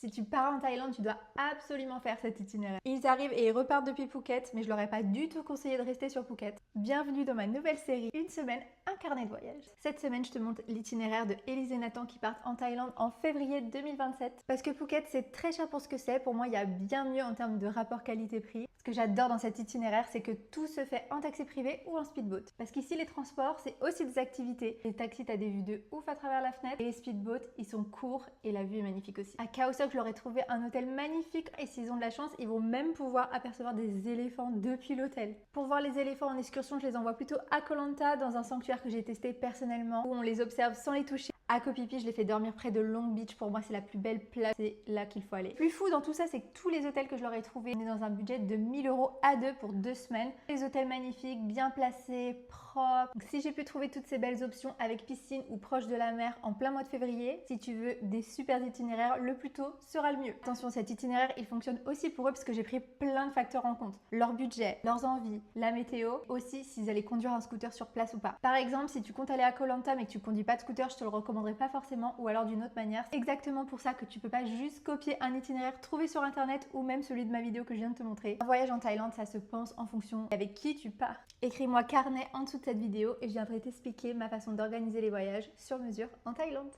Si tu pars en Thaïlande, tu dois absolument faire cet itinéraire. Ils arrivent et ils repartent depuis Phuket, mais je leur ai pas du tout conseillé de rester sur Phuket. Bienvenue dans ma nouvelle série, une semaine, un carnet de voyage. Cette semaine, je te montre l'itinéraire de Élise et Nathan qui partent en Thaïlande en février 2027. Parce que Phuket, c'est très cher pour ce que c'est. Pour moi, il y a bien mieux en termes de rapport qualité-prix. Ce que j'adore dans cet itinéraire, c'est que tout se fait en taxi privé ou en speedboat. Parce qu'ici, les transports, c'est aussi des activités. Les taxis, t'as des vues de ouf à travers la fenêtre. Et les speedboats, ils sont courts et la vue est magnifique aussi. À Khao Sok, je leur ai trouvé un hôtel magnifique et s'ils ont de la chance, ils vont même pouvoir apercevoir des éléphants depuis l'hôtel. Pour voir les éléphants en excursion, je les envoie plutôt à Koh Lanta, dans un sanctuaire que j'ai testé personnellement, où on les observe sans les toucher. À Koh Phi Phi, je les fais dormir près de Long Beach. Pour moi, c'est la plus belle place. C'est là qu'il faut aller. Plus fou dans tout ça, c'est que tous les hôtels que je leur ai trouvés, on est dans un budget de 1000 € à deux pour 2 semaines. Des hôtels magnifiques, bien placés, propres. Donc, si j'ai pu trouver toutes ces belles options avec piscine ou proche de la mer en plein mois de février, si tu veux des super itinéraires, le plus tôt sera le mieux. Attention, cet itinéraire, il fonctionne aussi pour eux parce que j'ai pris plein de facteurs en compte. Leur budget, leurs envies, la météo, aussi s'ils allaient conduire un scooter sur place ou pas. Par exemple, si tu comptes aller à Koh Lanta mais que tu conduis pas de scooter, je te le recommanderais pas forcément, ou alors d'une autre manière. C'est exactement pour ça que tu peux pas juste copier un itinéraire trouvé sur internet ou même celui de ma vidéo que je viens de te montrer. Un voyage en Thaïlande, ça se pense en fonction avec qui tu pars. Écris-moi carnet en dessous de cette vidéo et je viendrai t'expliquer ma façon d'organiser les voyages sur mesure en Thaïlande.